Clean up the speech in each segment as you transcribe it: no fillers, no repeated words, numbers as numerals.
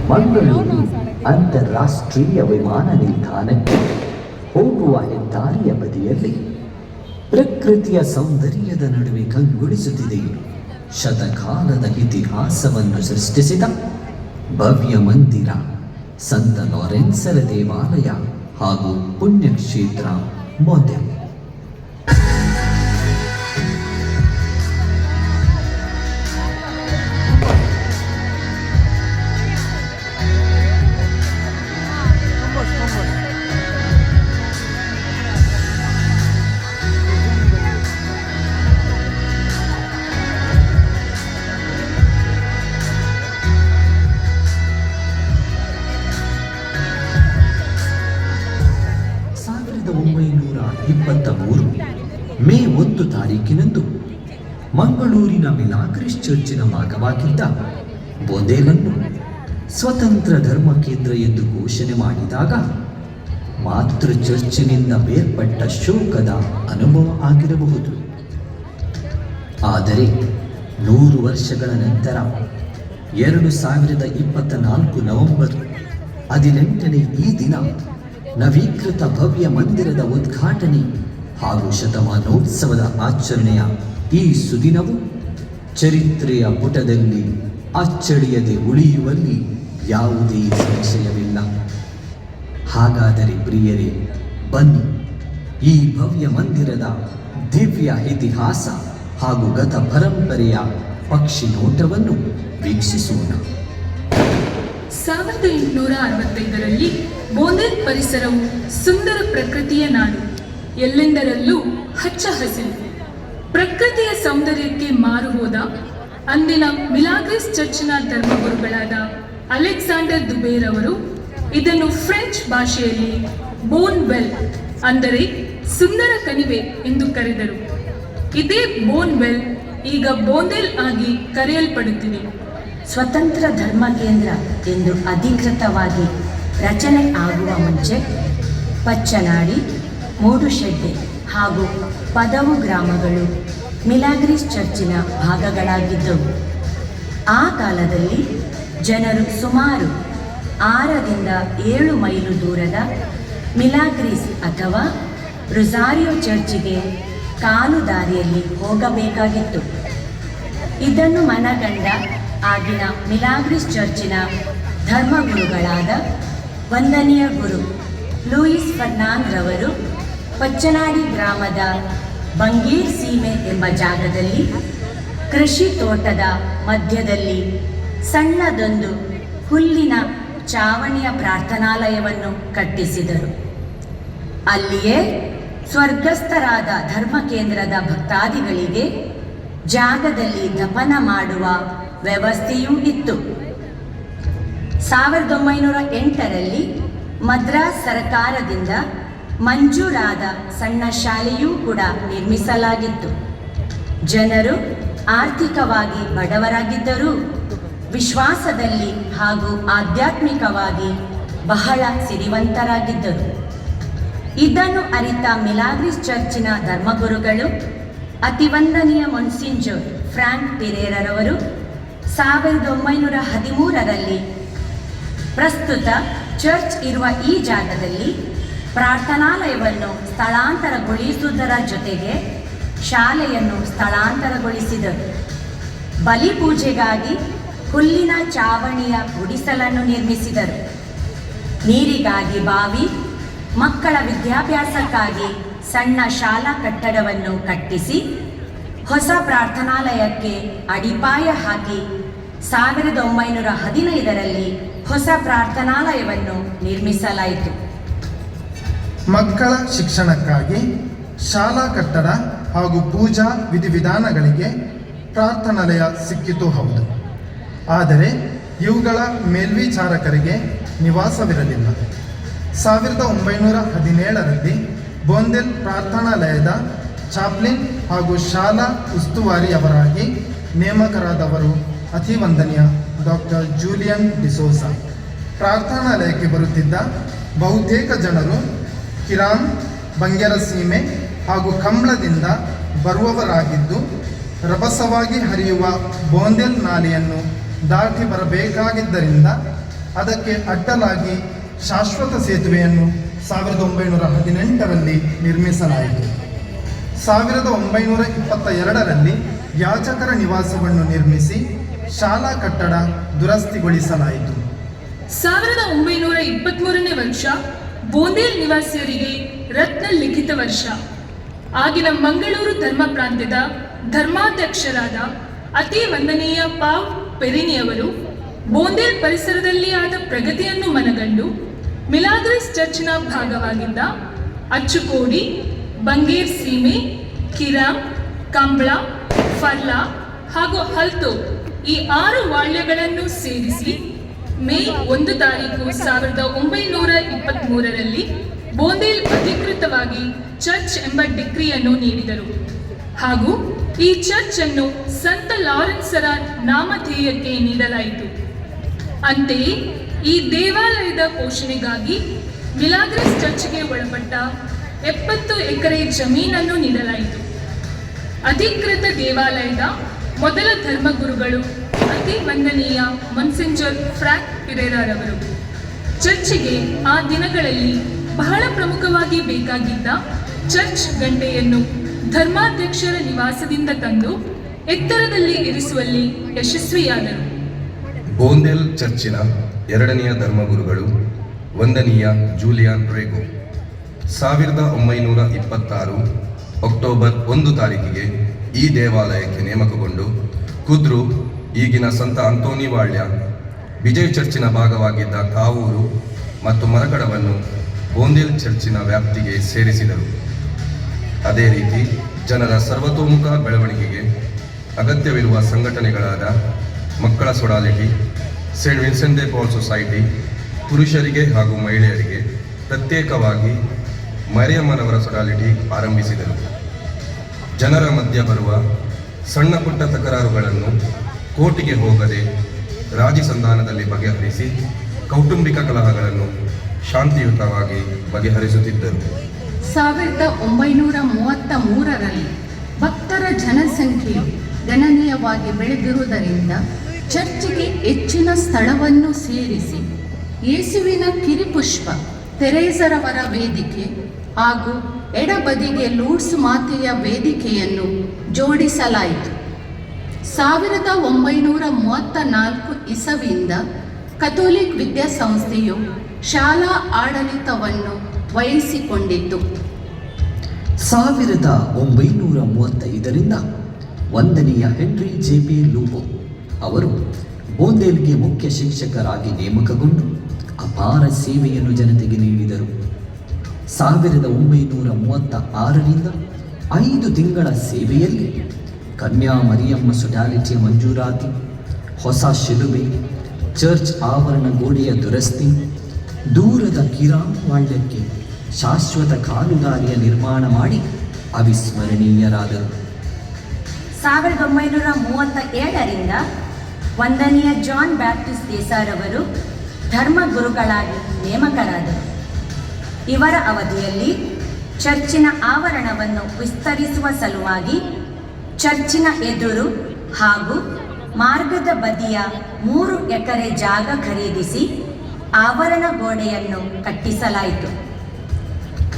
ಮಂಗಳೂರು ಅಂತಾರಾಷ್ಟ್ರೀಯ ವಿಮಾನ ನಿಲ್ದಾಣಕ್ಕೆ ಹೋಗುವ ಹೆದ್ದಾರಿಯ ಬದಿಯಲ್ಲಿ ಪ್ರಕೃತಿಯ ಸೌಂದರ್ಯದ ನಡುವೆ ಕಂಗೊಳಿಸುತ್ತಿದೆ ಶತಕಾಲದ ಇತಿಹಾಸವನ್ನು ಸೃಷ್ಟಿಸಿದ ಭವ್ಯ ಮಂದಿರ, ಸಂತ ಲಾರೆನ್ಸರ ದೇವಾಲಯ ಹಾಗೂ ಪುಣ್ಯಕ್ಷೇತ್ರ ಬೋಂದೆಲ್. ಮೇ 1 ತಾರೀಕಿನಂದು ಮಂಗಳೂರಿನ ಮಿಲಾಗ್ರಿಸ್ ಚರ್ಚಿನ ಭಾಗವಾಗಿದ್ದ ಬೋಂದೆಲನ್ನು ಸ್ವತಂತ್ರ ಧರ್ಮ ಕೇಂದ್ರ ಎಂದು ಘೋಷಣೆ ಮಾಡಿದಾಗ ಮಾತೃ ಚರ್ಚಿನಿಂದ ಬೇರ್ಪಟ್ಟ ಶೋಕದ ಅನುಭವ ಆಗಿರಬಹುದು. ಆದರೆ 100 ವರ್ಷಗಳ ನಂತರ 2024 ನವೆಂಬರ್ 18ನೇ ಈ ದಿನ ನವೀಕೃತ ಭವ್ಯ ಮಂದಿರದ ಉದ್ಘಾಟನೆ ಹಾಗೂ ಶತಮಾನೋತ್ಸವದ ಆಚರಣೆಯ ಈ ಸುದಿನವು ಚರಿತ್ರೆಯ ಪುಟದಲ್ಲಿ ಅಚ್ಚಳಿಯದೆ ಉಳಿಯುವಲ್ಲಿ ಯಾವುದೇ ಸಂಶಯವಿಲ್ಲ. ಹಾಗಾದರೆ ಪ್ರಿಯರೇ, ಬನ್ನಿ ಈ ಭವ್ಯ ಮಂದಿರದ ದಿವ್ಯ ಇತಿಹಾಸ ಹಾಗೂ ಗತ ಪರಂಪರೆಯ ಪಕ್ಷಿ ನೋಟವನ್ನು ವೀಕ್ಷಿಸೋಣ. 1865ರಲ್ಲಿ ಬೋಂದೆಲ್ ಪರಿಸರವು ಸುಂದರ ಪ್ರಕೃತಿಯ ನಾಡು, ಎಲ್ಲೆಂದರಲ್ಲೂ ಹಚ್ಚ ಹಸಿರು. ಪ್ರಕೃತಿಯ ಸೌಂದರ್ಯಕ್ಕೆ ಮಾರು ಹೋದ ಅಂದಿನ ಮಿಲಾಗ್ರಿಸ್ ಚರ್ಚಿನ ಧರ್ಮಗುರುಗಳಾದ ಅಲೆಕ್ಸಾಂಡರ್ ದುಬೇರ್ ಅವರು ಇದನ್ನು ಫ್ರೆಂಚ್ ಭಾಷೆಯಲ್ಲಿ ಬೋನ್ವೆಲ್ ಅಂದರೆ ಸುಂದರ ಕಣಿವೆ ಎಂದು ಕರೆದರು. ಇದೇ ಬೋನ್ವೆಲ್ ಈಗ ಬೋಂದೆಲ್ ಆಗಿ ಕರೆಯಲ್ಪಡುತ್ತಿದೆ. ಸ್ವತಂತ್ರ ಧರ್ಮ ಕೇಂದ್ರ ಎಂದು ಅಧಿಕೃತವಾಗಿ ರಚನೆ ಆಗುವ ಮುಂಚೆ ಪಚ್ಚನಾಡಿ, ಮೂಡುಶೆಡ್ಡೆ ಹಾಗೂ ಪದವು ಗ್ರಾಮಗಳು ಮಿಲಾಗ್ರಿಸ್ ಚರ್ಚಿನ ಭಾಗಗಳಾಗಿದ್ದವು. ಆ ಕಾಲದಲ್ಲಿ ಜನರು ಸುಮಾರು 6ರಿಂದ 7 ಮೈಲು ದೂರದ ಮಿಲಾಗ್ರಿಸ್ ಅಥವಾ ರೊಸಾರಿಯೋ ಚರ್ಚಿಗೆ ಕಾಲು ದಾರಿಯಲ್ಲಿ ಹೋಗಬೇಕಾಗಿತ್ತು. ಇದನ್ನು ಮನಗಂಡ ಆಗಿನ ಮಿಲಾಗ್ರಿಸ್ ಚರ್ಚಿನ ಧರ್ಮಗುರುಗಳಾದ 1ನೇ ಗುರು ಲೂಯಿಸ್ ಫರ್ನಾಂಡ್ ರವರು ಪಚ್ಚನಾಡಿ ಗ್ರಾಮದ ಬಂಗೀರ್ ಸೀಮೆ ಎಂಬ ಜಾಗದಲ್ಲಿ ಕೃಷಿ ತೋಟದ ಮಧ್ಯದಲ್ಲಿ ಸಣ್ಣದೊಂದು ಹುಲ್ಲಿನ ಚಾವಣಿಯ ಪ್ರಾರ್ಥನಾಲಯವನ್ನು ಕಟ್ಟಿಸಿದರು. ಅಲ್ಲಿಯೇ ಸ್ವರ್ಗಸ್ಥರಾದ ಧರ್ಮ ಕೇಂದ್ರದ ಭಕ್ತಾದಿಗಳಿಗೆ ಜಾಗದಲ್ಲಿ ದಫನ ಮಾಡುವ ವ್ಯವಸ್ಥೆಯೂ ಇತ್ತು. 1908ರಲ್ಲಿ ಮದ್ರಾಸ್ ಸರ್ಕಾರದಿಂದ ಮಂಜೂರಾದ ಸಣ್ಣ ಶಾಲೆಯೂ ಕೂಡ ನಿರ್ಮಿಸಲಾಗಿತ್ತು. ಜನರು ಆರ್ಥಿಕವಾಗಿ ಬಡವರಾಗಿದ್ದರೂ ವಿಶ್ವಾಸದಲ್ಲಿ ಹಾಗೂ ಆಧ್ಯಾತ್ಮಿಕವಾಗಿ ಬಹಳ ಸಿರಿವಂತರಾಗಿದ್ದರು. ಇದನ್ನು ಅರಿತ ಮಿಲಾಗ್ರಿಸ್ ಚರ್ಚಿನ ಧರ್ಮಗುರುಗಳು ಅತಿವಂದನೀಯ ಮೊನ್ಸಿಂಜೋರ್ ಫ್ರಾಂಕ್ ಪಿರೇರರವರು 1913ರಲ್ಲಿ ಪ್ರಸ್ತುತ ಚರ್ಚ್ ಇರುವ ಈ ಜಾಗದಲ್ಲಿ ಪ್ರಾರ್ಥನಾಲಯವನ್ನು ಸ್ಥಳಾಂತರಗೊಳಿಸುವುದರ ಜೊತೆಗೆ ಶಾಲೆಯನ್ನು ಸ್ಥಳಾಂತರಗೊಳಿಸಿದರು. ಬಲಿಪೂಜೆಗಾಗಿ ಹುಲ್ಲಿನ ಚಾವಣಿಯ ಗುಡಿಸಲನ್ನು ನಿರ್ಮಿಸಿದರು. ನೀರಿಗಾಗಿ ಬಾವಿ, ಮಕ್ಕಳ ವಿದ್ಯಾಭ್ಯಾಸಕ್ಕಾಗಿ ಸಣ್ಣ ಶಾಲಾ ಕಟ್ಟಡವನ್ನು ಕಟ್ಟಿಸಿ ಹೊಸ ಪ್ರಾರ್ಥನಾಲಯಕ್ಕೆ ಅಡಿಪಾಯ ಹಾಕಿ 1915ರಲ್ಲಿ ಹೊಸ ಪ್ರಾರ್ಥನಾಲಯವನ್ನು ನಿರ್ಮಿಸಲಾಯಿತು. ಮಕ್ಕಳ ಶಿಕ್ಷಣಕ್ಕಾಗಿ ಶಾಲಾ ಕಟ್ಟಡ ಹಾಗೂ ಪೂಜಾ ವಿಧಿವಿಧಾನಗಳಿಗೆ ಪ್ರಾರ್ಥನಾಲಯ ಸಿಕ್ಕಿತು ಹೌದು. ಆದರೆ ಇವುಗಳ ಮೇಲ್ವಿಚಾರಕರಿಗೆ ನಿವಾಸವಿರಲಿಲ್ಲ. 1917ರಲ್ಲಿ ಬೋಂದೆಲ್ ಪ್ರಾರ್ಥನಾಲಯದ ಚಾಪ್ಲಿನ್ ಹಾಗೂ ಶಾಲಾ ಉಸ್ತುವಾರಿಯವರಾಗಿ ನೇಮಕರಾದವರು ಅತಿವಂದನೀಯ ಡಾಕ್ಟರ್ ಜೂಲಿಯನ್ ಡಿಸೋಸಾ. ಪ್ರಾರ್ಥನಾಲಯಕ್ಕೆ ಬರುತ್ತಿದ್ದ ಬಹುತೇಕ ಜನರು ಕಿರಾಮ್, ಬಂಗೆರ ಸೀಮೆ ಹಾಗೂ ಕಂಬಳದಿಂದ ಬರುವವರಾಗಿದ್ದು ರಭಸವಾಗಿ ಹರಿಯುವ ಬೋಂದೆಲ್ ನಾಲೆಯನ್ನು ದಾಟಿ ಬರಬೇಕಾಗಿದ್ದರಿಂದ ಅದಕ್ಕೆ ಅಡ್ಡಲಾಗಿ ಶಾಶ್ವತ ಸೇತುವೆಯನ್ನು 1918ರಲ್ಲಿ ನಿರ್ಮಿಸಲಾಯಿತು. 1922ರಲ್ಲಿ ಯಾಚಕರ ನಿವಾಸವನ್ನು ನಿರ್ಮಿಸಿ ಶಾಲಾ ಕಟ್ಟಡ ದುರಸ್ತಿಗೊಳಿಸಲಾಯಿತು. 1923ನೇ ವರ್ಷ ಬೋಂದೇಲ್ ನಿವಾಸಿಯರಿಗೆ ರತ್ನ ಲಿಖಿತ ವರ್ಷ. ಆಗಿನ ಮಂಗಳೂರು ಧರ್ಮ ಪ್ರಾಂತ್ಯದ ಧರ್ಮಾಧ್ಯಕ್ಷರಾದ ಅತಿ ವಂದನೀಯ ಪಾವ್ ಪೆರಿನಿಯವರು ಬೋಂದೇಲ್ ಪರಿಸರದಲ್ಲಿ ಆದ ಪ್ರಗತಿಯನ್ನು ಮನಗಂಡು ಮಿಲಾಗ್ರಿಸ್ ಚರ್ಚ್ನ ಭಾಗವಾಗಿದ್ದ ಅಚ್ಚುಕೋಡಿ, ಬಂಗೇರ್ ಸೀಮೆ, ಕಿರಾಮ್, ಕಂಬ್ಳ, ಫರ್ಲಾ ಹಾಗೂ ಹಲ್ತೋ ಈ 6 ವಾಳ್ಯಗಳನ್ನು ಸೇರಿಸಿ ಮೇ 1 ತಾರೀಕು 1923ರಲ್ಲಿ ಬೋಂದೇಲ್ ಅಧಿಕೃತವಾಗಿ ಚರ್ಚ್ ಎಂಬ ಡಿಕ್ರಿಯನ್ನು ನೀಡಿದರು ಹಾಗೂ ಈ ಚರ್ಚ್ ಅನ್ನು ಸಂತ ಲಾರೆನ್ಸರ ನಾಮಧೇಯಕ್ಕೆ ನೀಡಲಾಯಿತು. ಅಂತೆಯೇ ಈ ದೇವಾಲಯದ ಪೋಷಣೆಗಾಗಿ ಮಿಲಾಗ್ರಿಸ್ ಚರ್ಚ್ಗೆ ಒಳಪಟ್ಟ 70 ಎಕರೆ ಜಮೀನನ್ನು ನೀಡಲಾಯಿತು. ಅಧಿಕೃತ ದೇವಾಲಯದ ಮೊದಲ ಧರ್ಮಗುರುಗಳು ಅತಿ ವಂದನೀಯ ಮೊನ್ಸೆಂಜರ್ ಫ್ರಾಂಕ್ ಪಿರೇರಾರವರು. ಚರ್ಚ್ಗೆ ಆ ದಿನಗಳಲ್ಲಿ ಬಹಳ ಪ್ರಮುಖವಾಗಿ ಬೇಕಾಗಿದ್ದ ಚರ್ಚ್ ಗಂಟೆಯನ್ನು ಧರ್ಮಾಧ್ಯಕ್ಷರ ನಿವಾಸದಿಂದ ತಂದು ಎತ್ತರದಲ್ಲಿ ಇರಿಸುವಲ್ಲಿ ಯಶಸ್ವಿಯಾದರು. ಬೋಂದೇಲ್ ಚರ್ಚಿನ 2ನೆಯ ಧರ್ಮಗುರುಗಳು ವಂದನೀಯ ಜೂಲಿಯಾನ್ ರೇಗೋ 1926 ಅಕ್ಟೋಬರ್ 1 ತಾರೀಕಿಗೆ ಈ ದೇವಾಲಯಕ್ಕೆ ನೇಮಕಗೊಂಡು ಕುದ್ರು, ಈಗಿನ ಸಂತ ಅಂತೋನಿ ವಾಳ್ಯ, ವಿಜಯ್ ಚರ್ಚಿನ ಭಾಗವಾಗಿದ್ದ ಕಾವೂರು ಮತ್ತು ಮರಕಡವನ್ನು ಬೋಂದೇಲ್ ಚರ್ಚಿನ ವ್ಯಾಪ್ತಿಗೆ ಸೇರಿಸಿದರು. ಅದೇ ರೀತಿ ಜನರ ಸರ್ವತೋಮುಖ ಬೆಳವಣಿಗೆಗೆ ಅಗತ್ಯವಿರುವ ಸಂಘಟನೆಗಳಾದ ಮಕ್ಕಳ ಸೊಡಾಲಿಟಿ, ಸೇಂಟ್ ವಿನ್ಸೆಂಟ್ ದೆ ಪಾಲ್ ಸೊಸೈಟಿ, ಪುರುಷರಿಗೆ ಹಾಗೂ ಮಹಿಳೆಯರಿಗೆ ಪ್ರತ್ಯೇಕವಾಗಿ ಮರಿಯಮ್ಮನವರ ಸೊಡಾಲಿಟಿ ಆರಂಭಿಸಿದರು. ಜನರ ಮಧ್ಯ ಬರುವ ಸಣ್ಣ ಪುಟ್ಟ ತಕರಾರುಗಳನ್ನು ಕೋರ್ಟಿಗೆ ಹೋಗದೆ ರಾಜಿ ಸಂಧಾನದಲ್ಲಿ ಬಗೆಹರಿಸಿ ಕೌಟುಂಬಿಕ ಕಲಹಗಳನ್ನು ಶಾಂತಿಯುತವಾಗಿ ಬಗೆಹರಿಸುತ್ತಿದ್ದರು. 1933ರಲ್ಲಿ ಭಕ್ತರ ಜನಸಂಖ್ಯೆಯು ಗಣನೀಯವಾಗಿ ಬೆಳೆದಿರುವುದರಿಂದ ಚರ್ಚ್ಗೆ ಹೆಚ್ಚಿನ ಸ್ಥಳವನ್ನು ಸೇರಿಸಿ ಯೇಸುವಿನ ಕಿರಿಪುಷ್ಪ ತೆರೇಸರವರ ವೇದಿಕೆ ಹಾಗೂ ಎಡಬದಿಗೆ ಲೂರ್ಡ್ಸ್ ಮಾತೆಯ ವೇದಿಕೆಯನ್ನು ಜೋಡಿಸಲಾಯಿತು. 1934 ಇಸವಿಯಿಂದ ಕಥೋಲಿಕ್ ವಿದ್ಯಾಸಂಸ್ಥೆಯು ಶಾಲಾ ಆಡಳಿತವನ್ನು ವಹಿಸಿಕೊಂಡಿತು. 1935ರಿಂದ ವಂದನೀಯ ಹೆನ್ರಿ ಜೆ.ಪಿ. ಲೂಬೋ ಅವರು ಬೋಂದೇಲ್ಗೆ ಮುಖ್ಯ ಶಿಕ್ಷಕರಾಗಿ ನೇಮಕಗೊಂಡು ಅಪಾರ ಸೇವೆಯನ್ನು ಜನತೆಗೆ ನೀಡಿದರು. 1936ರಿಂದ 5 ತಿಂಗಳ ಸೇವೆಯಲ್ಲಿ ಕನ್ಯಾ ಮರಿಯಮ್ಮ ಸೊಡಾಲಿಟಿಯ ಮಂಜೂರಾತಿ, ಹೊಸ ಶಿಲುಬೆ, ಚರ್ಚ್ ಆವರಣ ಗೋಡೆಯ ದುರಸ್ತಿ, ದೂರದ ಕಿರಾಮ್ ವಾಳ್ಯಕ್ಕೆ ಶಾಶ್ವತ ಕಾಲುದಾರಿಯ ನಿರ್ಮಾಣ ಮಾಡಿ ಅವಿಸ್ಮರಣೀಯರಾದರು. 1937ರಿಂದ ವಂದನೀಯ ಜಾನ್ ಬ್ಯಾಪ್ಟಿಸ್ಟ್ ದೇಸಾರವರು ಧರ್ಮಗುರುಗಳಾಗಿ ನೇಮಕರಾದರು. ಇವರ ಅವಧಿಯಲ್ಲಿ ಚರ್ಚಿನ ಆವರಣವನ್ನು ವಿಸ್ತರಿಸುವ ಸಲುವಾಗಿ ಚರ್ಚಿನ ಎದುರು ಹಾಗೂ ಮಾರ್ಗದ ಬದಿಯ 3 ಎಕರೆ ಜಾಗ ಖರೀದಿಸಿ ಆವರಣ ಗೋಡೆಯನ್ನು ಕಟ್ಟಿಸಲಾಯಿತು.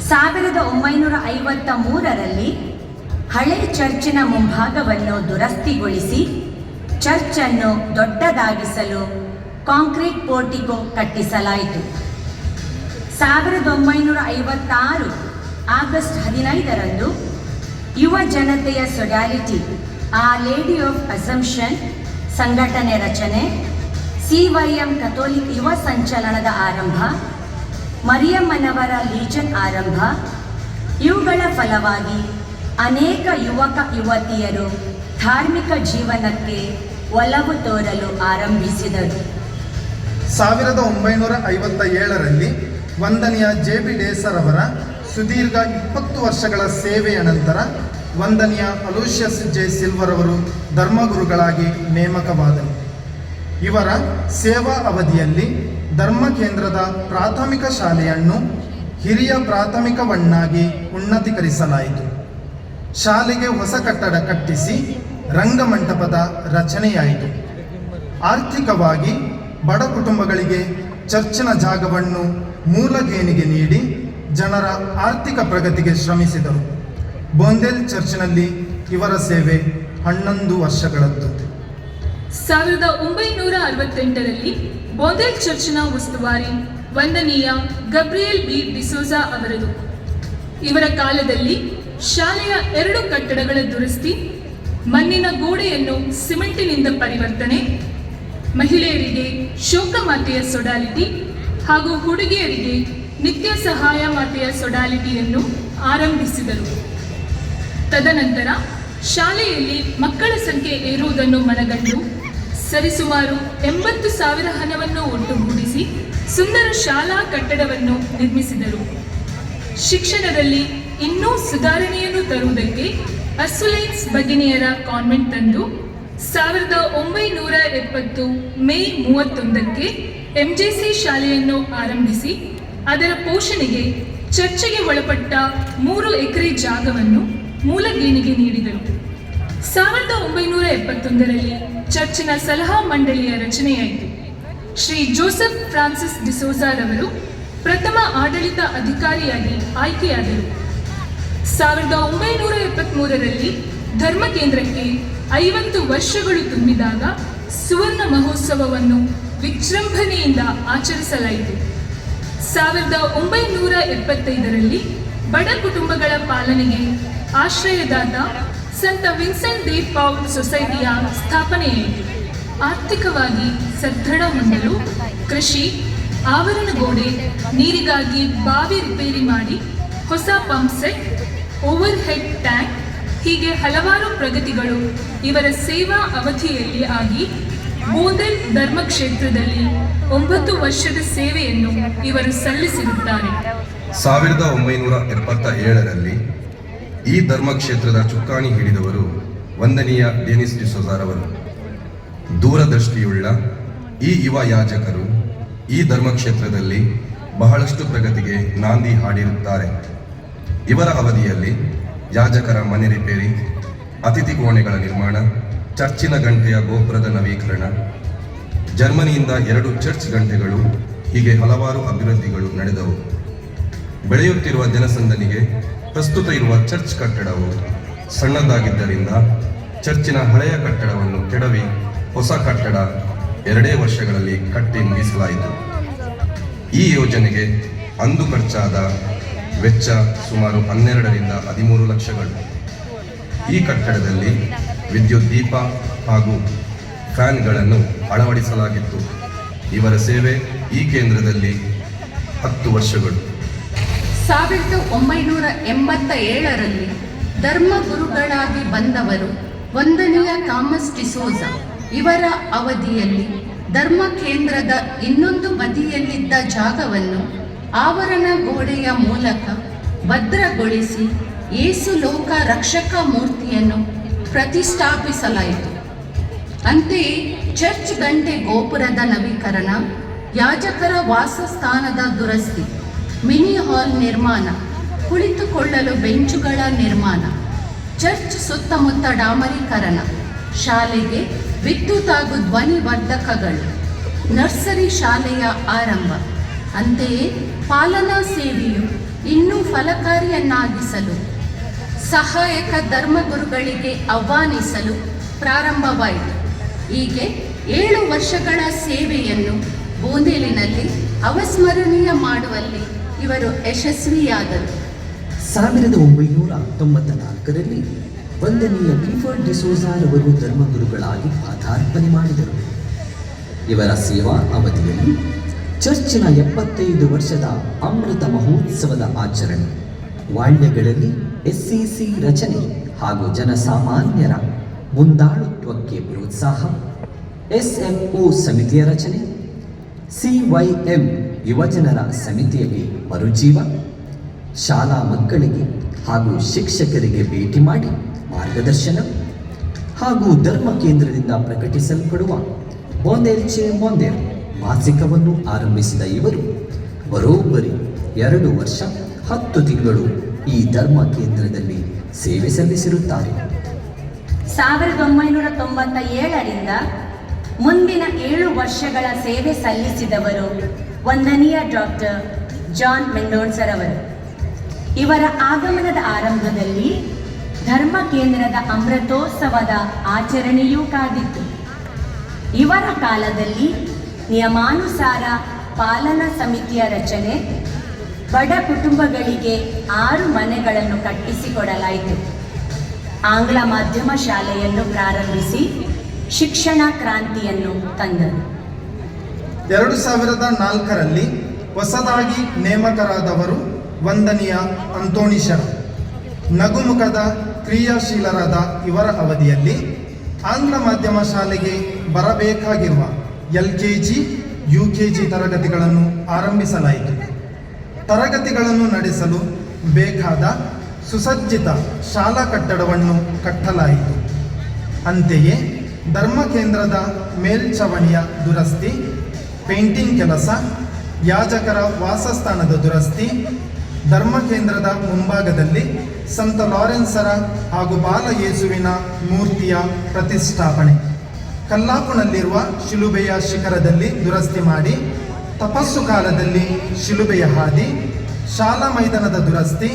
1953ರಲ್ಲಿ ಹಳೆ ಚರ್ಚಿನ ಮುಂಭಾಗವನ್ನು ದುರಸ್ತಿಗೊಳಿಸಿ ಚರ್ಚನ್ನು ದೊಡ್ಡದಾಗಿಸಲು ಕಾಂಕ್ರೀಟ್ ಪೋರ್ಟಿಕೋ ಕಟ್ಟಿಸಲಾಯಿತು. 1956 ಆಗಸ್ಟ್ 15ರಂದು ಯುವ ಜನತೆಯ ಸೊಡ್ಯಾಲಿಟಿ ಆ ಲೇಡಿ ಆಫ್ ಅಸಂಪ್ಷನ್ ಸಂಘಟನೆ ರಚನೆ, CYM ಕಥೋಲಿಕ್ ಯುವ ಸಂಚಲನದ ಆರಂಭ, ಮರಿಯಮ್ಮನವರ ಲೀಜನ್ ಆರಂಭ, ಇವುಗಳ ಫಲವಾಗಿ ಅನೇಕ ಯುವಕ ಯುವತಿಯರು ಧಾರ್ಮಿಕ ಜೀವನಕ್ಕೆ ಒಲವು ತೋರಲು ಆರಂಭಿಸಿದರು. 1957ರಲ್ಲಿ ವಂದನೀಯ ಜೆ.ಬಿ. ಡೇಸರವರ ಸುದೀರ್ಘ 20 ವರ್ಷಗಳ ಸೇವೆಯ ನಂತರ ವಂದನೀಯ ಅಲೋಷಿಯಸ್ ಜೆ. ಸಿಲ್ವರ್ ಅವರು ಧರ್ಮಗುರುಗಳಾಗಿ ನೇಮಕವಾದರು. ಇವರ ಸೇವಾ ಅವಧಿಯಲ್ಲಿ ಧರ್ಮ ಕೇಂದ್ರದ ಪ್ರಾಥಮಿಕ ಶಾಲೆಯನ್ನು ಹಿರಿಯ ಪ್ರಾಥಮಿಕವನ್ನಾಗಿ ಉನ್ನತೀಕರಿಸಲಾಯಿತು. ಶಾಲೆಗೆ ಹೊಸ ಕಟ್ಟಡ ಕಟ್ಟಿಸಿ ರಂಗಮಂಟಪದ ರಚನೆಯಾಯಿತು. ಆರ್ಥಿಕವಾಗಿ ಬಡ ಕುಟುಂಬಗಳಿಗೆ ಚರ್ಚಿನ ಜಾಗವನ್ನು ಮೂಲಗೇಣಿಗೆ ನೀಡಿ ಜನರ ಆರ್ಥಿಕ ಪ್ರಗತಿಗೆ ಶ್ರಮಿಸಿದರು. ಬೋಂದೇಲ್ ಚರ್ಚ್ನಲ್ಲಿ ಇವರ ಸೇವೆ 11 ವರ್ಷಗಳದ್ದು. 1968ರಲ್ಲಿ ಬೋಂದೇಲ್ ಚರ್ಚ್ನ ಉಸ್ತುವಾರಿ ವಂದನೀಯ ಗಬ್ರಿಯೇಲ್ ಬಿ ಡಿಸೋಜಾ ಅವರದು. ಇವರ ಕಾಲದಲ್ಲಿ ಶಾಲೆಯ 2 ಕಟ್ಟಡಗಳ ದುರಸ್ತಿ, ಮಣ್ಣಿನ ಗೋಡೆಯನ್ನು ಸಿಮೆಂಟಿನಿಂದ ಪರಿವರ್ತನೆ, ಮಹಿಳೆಯರಿಗೆ ಶೋಕಮಾತೆಯ ಸೊಡಾಲಿಟಿ ಹಾಗೂ ಹುಡುಗಿಯರಿಗೆ ನಿತ್ಯ ಸಹಾಯ ಮಾತೆಯ ಸೊಡಾಲಿಟಿಯನ್ನು ಆರಂಭಿಸಿದರು. ತದನಂತರ ಶಾಲೆಯಲ್ಲಿ ಮಕ್ಕಳ ಸಂಖ್ಯೆ ಏರುವುದನ್ನು ಮನಗಂಡು ಸರಿಸುಮಾರು 80,000 ಹಣವನ್ನು ಒಟ್ಟುಗೂಡಿಸಿ ಸುಂದರ ಶಾಲಾ ಕಟ್ಟಡವನ್ನು ನಿರ್ಮಿಸಿದರು. ಶಿಕ್ಷಣದಲ್ಲಿ ಇನ್ನೂ ಸುಧಾರಣೆಯನ್ನು ತರುವುದಕ್ಕೆ ಅರ್ಸುಲೈನ್ಸ್ ಭಗಿನಿಯರ ಕಾನ್ವೆಂಟ್ ತಂದು 1970 ಮೇ 31ಕ್ಕೆ MJC ಶಾಲೆಯನ್ನು ಆರಂಭಿಸಿ ಅದರ ಪೋಷಣೆಗೆ ಚರ್ಚಿಗೆ ಒಳಪಟ್ಟ 3 ಎಕರೆ ಜಾಗವನ್ನು ಮೂಲಗೇಣಿಗೆ ನೀಡಿದರು. 1971ರಲ್ಲಿ ಚರ್ಚಿನ ಸಲಹಾ ಮಂಡಳಿಯ ರಚನೆಯಾಯಿತು. ಶ್ರೀ ಜೋಸೆಫ್ ಫ್ರಾನ್ಸಿಸ್ ಡಿಸೋಜಾರವರು ಪ್ರಥಮ ಆಡಳಿತ ಅಧಿಕಾರಿಯಾಗಿ ಆಯ್ಕೆಯಾದರು. 1973ರಲ್ಲಿ ಧರ್ಮ ಕೇಂದ್ರಕ್ಕೆ 50 ವರ್ಷಗಳು ತುಂಬಿದಾಗ ಸುವರ್ಣ ಮಹೋತ್ಸವವನ್ನು ವಿಜೃಂಭಣೆಯಿಂದ ಆಚರಿಸಲಾಯಿತು. 1975ರಲ್ಲಿ ಬಡ ಕುಟುಂಬಗಳ ಪಾಲನೆಗೆ ಆಶ್ರಯದಾತ ಸಂತ ವಿನ್ಸೆಂಟ್ ಡಿ ಪೌಲ್ ಸೊಸೈಟಿಯ ಸ್ಥಾಪನೆಯಾಯಿತು. ಆರ್ಥಿಕವಾಗಿ ಸದೃಢ ಹೊಂದಲು ಕೃಷಿ, ಆವರಣ ಗೋಡೆ, ನೀರಿಗಾಗಿ ಬಾವಿ ರಿಪೇರಿ ಮಾಡಿ ಹೊಸ pump set, over head tank ಹೀಗೆ ಹಲವಾರು ಪ್ರಗತಿಗಳು ಇವರ ಸೇವಾ ಅವಧಿಯಲ್ಲಿ ಆಗಿ ಬೋಂದೇಲ್ ಧರ್ಮಕ್ಷೇತ್ರದಲ್ಲಿ 9 ವರ್ಷದ ಸೇವೆಯನ್ನು ಇವರು ಸಲ್ಲಿಸಿರುತ್ತಾರೆ. 1977ರಲ್ಲಿ ಈ ಧರ್ಮಕ್ಷೇತ್ರದ ಚುಕ್ಕಾಣಿ ಹಿಡಿದವರು ವಂದನೀಯ ಡೆನಿಸ್ ಡಿಸೋಜಾರವರು. ದೂರದೃಷ್ಟಿಯುಳ್ಳ ಈ ಯುವ ಯಾಜಕರು ಈ ಧರ್ಮಕ್ಷೇತ್ರದಲ್ಲಿ ಬಹಳಷ್ಟು ಪ್ರಗತಿಗೆ ನಾಂದಿ ಹಾಡಿರುತ್ತಾರೆ. ಇವರ ಅವಧಿಯಲ್ಲಿ ಯಾಜಕರ ಮನೆ ರಿಪೇರಿ, ಅತಿಥಿ ಕೋಣೆಗಳ ನಿರ್ಮಾಣ, ಚರ್ಚಿನ ಗಂಟೆಯ ಗೋಪುರದ ನವೀಕರಣ, ಜರ್ಮನಿಯಿಂದ 2 ಚರ್ಚ್ ಗಂಟೆಗಳು ಹೀಗೆ ಹಲವಾರು ಅಭಿವೃದ್ಧಿಗಳು ನಡೆದವು. ಬೆಳೆಯುತ್ತಿರುವ ಜನಸಂದಣಿಗೆ ಪ್ರಸ್ತುತ ಇರುವ ಚರ್ಚ್ ಕಟ್ಟಡವು ಸಣ್ಣದಾಗಿದ್ದರಿಂದ ಚರ್ಚಿನ ಹಳೆಯ ಕಟ್ಟಡವನ್ನು ಕೆಡವಿ ಹೊಸ ಕಟ್ಟಡ 2 ವರ್ಷಗಳಲ್ಲಿ ಕಟ್ಟಿ ಮುಗಿಸಲಾಯಿತು. ಈ ಯೋಜನೆಗೆ ಅಂದು ಖರ್ಚಾದ ವೆಚ್ಚ ಸುಮಾರು 12ರಿಂದ 13 ಲಕ್ಷಗಳು. ಈ ಕಟ್ಟಡದಲ್ಲಿ ವಿದ್ಯುತ್ ದೀಪ ಹಾಗೂ ಫ್ಯಾನ್ಗಳನ್ನು ಅಳವಡಿಸಲಾಗಿತ್ತು. ಇವರ ಸೇವೆ ಈ ಕೇಂದ್ರದಲ್ಲಿ 10 ವರ್ಷಗಳು. 1987ರಲ್ಲಿ ಧರ್ಮಗುರುಗಳಾಗಿ ಬಂದವರು ವಂದನೀಯ ಥಾಮಸ್ ಡಿಸೋಜಾ. ಇವರ ಅವಧಿಯಲ್ಲಿ ಧರ್ಮ ಕೇಂದ್ರದ ಇನ್ನೊಂದು ಬದಿಯಲ್ಲಿದ್ದ ಜಾಗವನ್ನು ಆವರಣ ಗೋಡೆಯ ಮೂಲಕ ಭದ್ರಗೊಳಿಸಿ ಯೇಸು ಲೋಕ ರಕ್ಷಕ ಮೂರ್ತಿಯನ್ನು ಪ್ರತಿಷ್ಠಾಪಿಸಲಾಯಿತು. ಅಂತೆಯೇ ಚರ್ಚ್ ಗಂಟೆ ಗೋಪುರದ ನವೀಕರಣ, ಯಾಜಕರ ವಾಸಸ್ಥಾನದ ದುರಸ್ತಿ, ಮಿನಿ ಹಾಲ್ ನಿರ್ಮಾಣ, ಕುಳಿತುಕೊಳ್ಳಲು ಬೆಂಚುಗಳ ನಿರ್ಮಾಣ, ಚರ್ಚ್ ಸುತ್ತಮುತ್ತ ಡಾಮರೀಕರಣ, ಶಾಲೆಗೆ ವಿದ್ಯುತ್ ಹಾಗೂ ಧ್ವನಿವರ್ಧಕಗಳು, ನರ್ಸರಿ ಶಾಲೆಯ ಆರಂಭ. ಅಂತೆಯೇ ಪಾಲನಾ ಸೇವೆಯು ಇನ್ನೂ ಫಲಕಾರಿಯನ್ನಾಗಿಸಲು ಸಹಾಯಕ ಧರ್ಮಗುರುಗಳಿಗೆ ಆಹ್ವಾನಿಸಲು ಪ್ರಾರಂಭವಾಯಿತು. ಹೀಗೆ 7 ವರ್ಷಗಳ ಸೇವೆಯನ್ನು ಬೋಂದೇಲಿನಲ್ಲಿ ಅವಸ್ಮರಣೀಯ ಮಾಡುವಲ್ಲಿ ಇವರು ಯಶಸ್ವಿಯಾದರು. 1994ರಲ್ಲಿ ವಂದನೀಯ ಕ್ಲಿಫರ್ಡ್ ಡಿಸೋಜಾರವರು ಧರ್ಮಗುರುಗಳಾಗಿ ಪಾದಾರ್ಪಣೆ ಮಾಡಿದರು. ಇವರ ಸೇವಾ ಅವಧಿಯಲ್ಲಿ ಚರ್ಚಿನ 75 ವರ್ಷದ ಅಮೃತ ಮಹೋತ್ಸವದ ಆಚರಣೆ, ವಾಳ್ಯಗಳಲ್ಲಿ SCC ರಚನೆ ಹಾಗೂ ಜನಸಾಮಾನ್ಯರ ಮುಂದಾಳುತ್ವಕ್ಕೆ ಪ್ರೋತ್ಸಾಹ, SMO ಸಮಿತಿಯ ರಚನೆ, CYM ಯುವಜನರ ಸಮಿತಿಯಲ್ಲಿ ಮರುಜೀವ, ಶಾಲಾ ಮಕ್ಕಳಿಗೆ ಹಾಗೂ ಶಿಕ್ಷಕರಿಗೆ ಭೇಟಿ ಮಾಡಿ ಮಾರ್ಗದರ್ಶನ ಹಾಗೂ ಧರ್ಮ ಕೇಂದ್ರದಿಂದ ಪ್ರಕಟಿಸಲ್ಪಡುವ ಬೋಂದೇಲ್ ಚೆ ಬೋಂದೇಲ್ ಮಾಸಿಕವನ್ನು ಆರಂಭಿಸಿದ ಇವರು ಬರೋಬ್ಬರಿ 2 ವರ್ಷ 10 ತಿಂಗಳು ಈ ಧರ್ಮ ಕೇಂದ್ರದಲ್ಲಿ ಸೇವೆ ಸಲ್ಲಿಸಿರುತ್ತಾರೆ. 1997ರಿಂದ ಮುಂದಿನ 7 ವರ್ಷಗಳ ಸೇವೆ ಸಲ್ಲಿಸಿದವರು ವಂದನೀಯ ಡಾಕ್ಟರ್ ಜಾನ್ ಮೆಂಡೋನ್ಸರ್ ಅವರು. ಇವರ ಆಗಮನದ ಆರಂಭದಲ್ಲಿ ಧರ್ಮ ಕೇಂದ್ರದ ಅಮೃತೋತ್ಸವದ ಆಚರಣೆಯೂ ಕಾದಿತ್ತು. ಇವರ ಕಾಲದಲ್ಲಿ ನಿಯಮಾನುಸಾರ ಪಾಲನಾ ಸಮಿತಿಯ ರಚನೆ, ಬಡ ಕುಟುಂಬಗಳಿಗೆ 6 ಮನೆಗಳನ್ನು ಕಟ್ಟಿಸಿಕೊಡಲಾಯಿತು. ಆಂಗ್ಲ ಮಾಧ್ಯಮ ಶಾಲೆಯನ್ನು ಪ್ರಾರಂಭಿಸಿ ಶಿಕ್ಷಣ ಕ್ರಾಂತಿಯನ್ನು ತಂದರು. 2004ರಲ್ಲಿ ಹೊಸದಾಗಿ ನೇಮಕರಾದವರು ವಂದನೀಯ ಅಂತೋಣಿಶರ್. ನಗುಮುಖದ ಕ್ರಿಯಾಶೀಲರಾದ ಇವರ ಅವಧಿಯಲ್ಲಿ ಆಂಗ್ಲ ಮಾಧ್ಯಮ ಶಾಲೆಗೆ ಬರಬೇಕಾಗಿರುವ LKG, UKG ತರಗತಿಗಳನ್ನು ಆರಂಭಿಸಲಾಯಿತು. ತರಗತಿಗಳನ್ನು ನಡೆಸಲು ಬೇಕಾದ ಸುಸಜ್ಜಿತ ಶಾಲಾ ಕಟ್ಟಡವನ್ನು ಕಟ್ಟಲಾಯಿತು. ಅಂತೆಯೇ ಧರ್ಮ ಕೇಂದ್ರದ ಮೇಲ್ಛಾವಣಿಯ ದುರಸ್ತಿ, ಪೇಂಟಿಂಗ್ ಕೆಲಸ, ಯಾಜಕರ ವಾಸಸ್ಥಾನದ ದುರಸ್ತಿ, ಧರ್ಮ ಕೇಂದ್ರದ ಮುಂಭಾಗದಲ್ಲಿ ಸಂತ ಲಾರೆನ್ಸರ ಹಾಗೂ ಬಾಲ ಯೇಸುವಿನ ಮೂರ್ತಿಯ ಪ್ರತಿಷ್ಠಾಪನೆ, ಕಲ್ಲಾಪುನಲ್ಲಿರುವ ಶಿಲುಬೆಯ ಶಿಖರದಲ್ಲಿ ದುರಸ್ತಿ ಮಾಡಿ, ತಪಸ್ಸು ಕಾಲದಲ್ಲಿ ಶಿಲುಬೆಯ ಹಾದಿ, ಶಾಲಾ ಮೈದಾನದ ದುರಸ್ತಿ,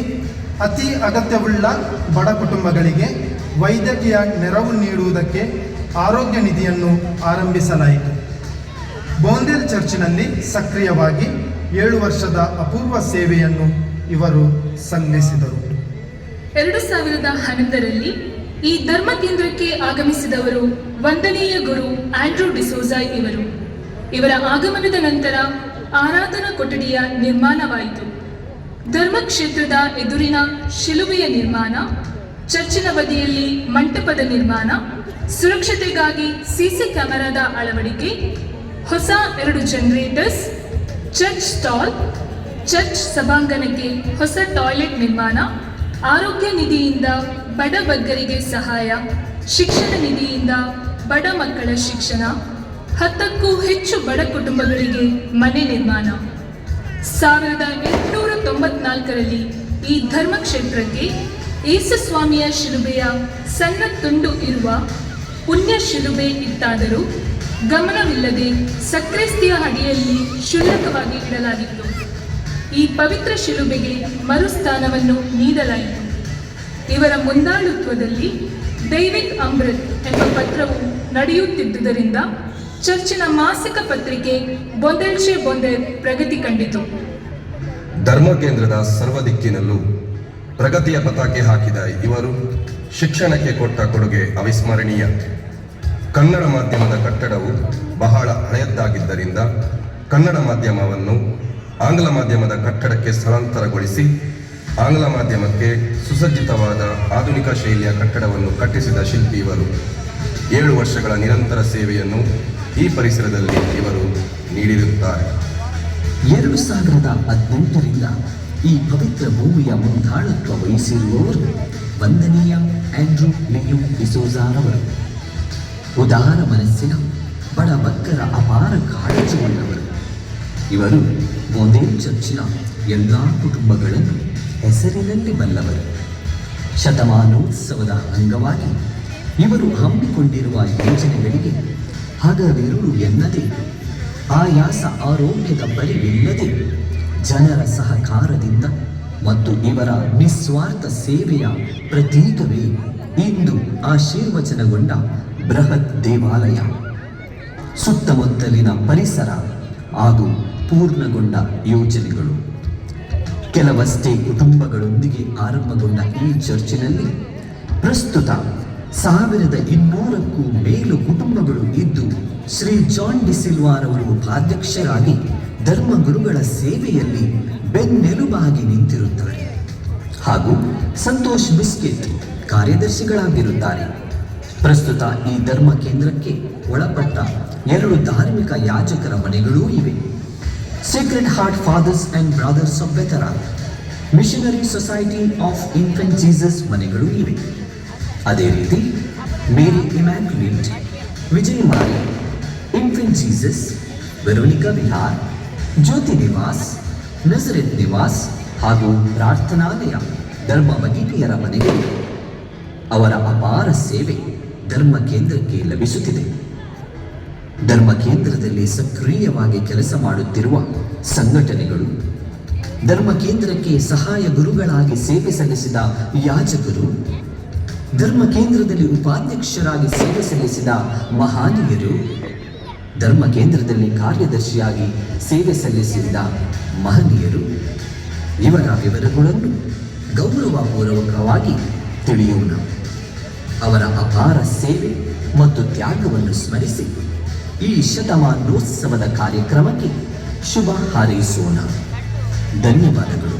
ಅತಿ ಅಗತ್ಯವುಳ್ಳ ಬಡ ಕುಟುಂಬಗಳಿಗೆ ವೈದ್ಯಕೀಯ ನೆರವು ನೀಡುವುದಕ್ಕೆ ಆರೋಗ್ಯ ನಿಧಿಯನ್ನು ಆರಂಭಿಸಲಾಯಿತು. ಬೋಂದೇಲ್ ಚರ್ಚಿನಲ್ಲಿ ಸಕ್ರಿಯವಾಗಿ 7 ವರ್ಷದ ಅಪೂರ್ವ ಸೇವೆಯನ್ನು ಇವರು ಸಲ್ಲಿಸಿದರು. 2011ರಲ್ಲಿ ಈ ಧರ್ಮ ಕೇಂದ್ರಕ್ಕೆ ಆಗಮಿಸಿದವರು ವಂದನೀಯ ಗುರು ಆಂಡ್ರೂ ಡಿಸೋಜಾ ಇವರು. ಇವರ ಆಗಮನದ ನಂತರ ಆರಾಧನಾ ಕೊಠಡಿಯ ನಿರ್ಮಾಣವಾಯಿತು. ಧರ್ಮಕ್ಷೇತ್ರದ ಎದುರಿನ ಶಿಲುಬೆಯ ನಿರ್ಮಾಣ, ಚರ್ಚಿನ ಬದಿಯಲ್ಲಿ ಮಂಟಪದ ನಿರ್ಮಾಣ, ಸುರಕ್ಷತೆಗಾಗಿ CC ಕ್ಯಾಮೆರಾದ ಅಳವಡಿಕೆ, ಹೊಸ 2 ಜನರೇಟರ್ಸ್, ಚರ್ಚ್ ಸ್ಟಾಲ್, ಚರ್ಚ್ ಸಭಾಂಗಣಕ್ಕೆ ಹೊಸ ಟಾಯ್ಲೆಟ್ ನಿರ್ಮಾಣ, ಆರೋಗ್ಯ ನಿಧಿಯಿಂದ ಬಡ ಬಗ್ಗರಿಗೆ ಸಹಾಯ, ಶಿಕ್ಷಣ ನಿಧಿಯಿಂದ ಬಡ ಮಕ್ಕಳ ಶಿಕ್ಷಣ, 10ಕ್ಕೂ ಹೆಚ್ಚು ಬಡ ಕುಟುಂಬಗಳಿಗೆ ಮನೆ ನಿರ್ಮಾಣ. 1894ರಲ್ಲಿ ಈ ಧರ್ಮಕ್ಷೇತ್ರಕ್ಕೆ ಯೇಸುಸ್ವಾಮಿಯ ಶಿಲುಬೆಯ ಸಣ್ಣ ತುಂಡು ಇರುವ ಪುಣ್ಯ ಶಿಲುಬೆ ಇತ್ತಾದರೂ ಗಮನವಿಲ್ಲದೆ ಸಕ್ರೆಸ್ತಿಯ ಅಡಿಯಲ್ಲಿ ಕ್ಷುಲ್ಲಕವಾಗಿ ಇಡಲಾಗಿತ್ತು. ಈ ಪವಿತ್ರ ಶಿಲುಬೆಗೆ ಮರುಸ್ಥಾನವನ್ನು ನೀಡಲಾಯಿತು. ಇವರ ಮುಂದಾಳುತ್ವದಲ್ಲಿ ದೈವಿಕ್ ಅಮೃತ್ ಎಂಬ ಪತ್ರವು ನಡೆಯುತ್ತಿದ್ದುದರಿಂದ ಚರ್ಚಿನ ಮಾಸಿಕ ಪತ್ರಿಕೆ ಬೊಂದೆಲ್ಶೆ ಬೊಂದೆಲ್ ಪ್ರಗತಿ ಕಂಡಿತು. ಧರ್ಮ ಕೇಂದ್ರದ ಸರ್ವ ದಿಕ್ಕಿನಲ್ಲೂ ಪ್ರಗತಿಯ ಪತಾಕೆ ಹಾಕಿದ ಇವರು ಶಿಕ್ಷಣಕ್ಕೆ ಕೊಟ್ಟ ಕೊಡುಗೆ ಅವಿಸ್ಮರಣೀಯ. ಕನ್ನಡ ಮಾಧ್ಯಮದ ಕಟ್ಟಡವು ಬಹಳ ಹಳೆಯದ್ದಾಗಿದ್ದರಿಂದ ಕನ್ನಡ ಮಾಧ್ಯಮವನ್ನು ಆಂಗ್ಲ ಮಾಧ್ಯಮದ ಕಟ್ಟಡಕ್ಕೆ ಸ್ಥಳಾಂತರಗೊಳಿಸಿ ಆಂಗ್ಲ ಮಾಧ್ಯಮಕ್ಕೆ ಸುಸಜ್ಜಿತವಾದ ಆಧುನಿಕ ಶೈಲಿಯ ಕಟ್ಟಡವನ್ನು ಕಟ್ಟಿಸಿದ ಶಿಲ್ಪಿ ಇವರು. 7 ವರ್ಷಗಳ ನಿರಂತರ ಸೇವೆಯನ್ನು ಈ ಪರಿಸರದಲ್ಲಿ ಇವರು ನೀಡಿರುತ್ತಾರೆ. 2018ರಿಂದ ಈ ಪವಿತ್ರ ಭೂಮಿಯ ಮುಂದಾಳತ್ವ ವಹಿಸಿರುವವರು ವಂದನೀಯ ಆಂಡ್ರೂ ಲಿಯು ಡಿಸೋಜಾರವರು. ಉದಾರ ಮನಸ್ಸಿನ ಬಡ ಬಗ್ಗರ ಅಪಾರ ಕಾಳಜಿಯುಳ್ಳವರು. ಇವರು ಬೋಂದೇಲ್ ಚರ್ಚಿನ ಎಲ್ಲ ಕುಟುಂಬಗಳನ್ನು ಹೆಸರಿನಲ್ಲಿ ಬಲ್ಲವರು. ಶತಮಾನೋತ್ಸವದ ಅಂಗವಾಗಿ ಇವರು ಹಮ್ಮಿಕೊಂಡಿರುವ ಯೋಜನೆಗಳಿಗೆ ಹಗಲಿರುಳು ಎನ್ನದೆ, ಆಯಾಸ ಆರೋಗ್ಯದ ಬರಿವಿಲ್ಲದೆ ಜನರ ಸಹಕಾರದಿಂದ ಮತ್ತು ಇವರ ನಿಸ್ವಾರ್ಥ ಸೇವೆಯ ಪ್ರತೀಕವೇ ಇಂದು ಆಶೀರ್ವಚನಗೊಂಡ ಬೃಹತ್ ದೇವಾಲಯ. ಸುತ್ತಮುತ್ತಲಿನ ಪರಿಸರ ಹಾಗೂ ಪೂರ್ಣಗೊಂಡ ಯೋಜನೆಗಳು. ಕೆಲವಷ್ಟೇ ಕುಟುಂಬಗಳೊಂದಿಗೆ ಆರಂಭಗೊಂಡ ಈ ಚರ್ಚಿನಲ್ಲಿ ಪ್ರಸ್ತುತ 1200ಕ್ಕೂ ಮೇಲು ಕುಟುಂಬಗಳು ಇದ್ದು, ಶ್ರೀ ಜಾನ್ ಡಿಸಿಲ್ವಾರವರು ಉಪಾಧ್ಯಕ್ಷರಾಗಿ ಧರ್ಮಗುರುಗಳ ಸೇವೆಯಲ್ಲಿ ಬೆನ್ನೆಲುಬಾಗಿ ನಿಂತಿರುತ್ತಾರೆ ಹಾಗೂ ಸಂತೋಷ್ ಬಿಸ್ಕಿಟ್ ಕಾರ್ಯದರ್ಶಿಗಳಾಗಿರುತ್ತಾರೆ. ಪ್ರಸ್ತುತ ಈ ಧರ್ಮ ಕೇಂದ್ರಕ್ಕೆ ಒಳಪಟ್ಟ 2 ಧಾರ್ಮಿಕ ಯಾಜಕರ ಮನೆಗಳೂ ಇವೆ. Sacred Heart Fathers and Brothers of Betharram, Missionary Society of Infant Jesus ಮನೆಗಳೂ ಇವೆ. ಅದೇ ರೀತಿ Mary Immaculate, Vijayamari, Infant Jesus, Veronica Vihar, Jyoti Nivas, Nazareth Nivas ಹಾಗೂ ಪ್ರಾರ್ಥನಾಲಯ ಧರ್ಮ ಭಗಿನಿಯರ ಮನೆಗಳು. ಅವರ ಅಪಾರ ಸೇವೆ ಧರ್ಮ ಕೇಂದ್ರಕ್ಕೆ ಲಭಿಸುತ್ತಿದೆ. ಧರ್ಮ ಕೇಂದ್ರದಲ್ಲಿ ಸಕ್ರಿಯವಾಗಿ ಕೆಲಸ ಮಾಡುತ್ತಿರುವ ಸಂಘಟನೆಗಳು, ಧರ್ಮ ಕೇಂದ್ರಕ್ಕೆ ಸಹಾಯ ಗುರುಗಳಾಗಿ ಸೇವೆ ಸಲ್ಲಿಸಿದ ಯಾಜಕರು, ಧರ್ಮ ಕೇಂದ್ರದಲ್ಲಿ ಉಪಾಧ್ಯಕ್ಷರಾಗಿ ಸೇವೆ ಸಲ್ಲಿಸಿದ ಮಹಾನೀಯರು, ಧರ್ಮ ಕೇಂದ್ರದಲ್ಲಿ ಕಾರ್ಯದರ್ಶಿಯಾಗಿ ಸೇವೆ ಸಲ್ಲಿಸಿದ ಮಹನೀಯರು, ಇವರ ವಿವರಗಳನ್ನು ಗೌರವಪೂರ್ವಕವಾಗಿ ತಿಳಿಯೋಣ. ಅವರ ಅಪಾರ ಸೇವೆ ಮತ್ತು ತ್ಯಾಗವನ್ನು ಸ್ಮರಿಸಿ ಈ ಶತಮಾನೋತ್ಸವದ ಕಾರ್ಯಕ್ರಮಕ್ಕೆ ಶುಭ ಹಾರೈಸೋಣ. ಧನ್ಯವಾದಗಳು.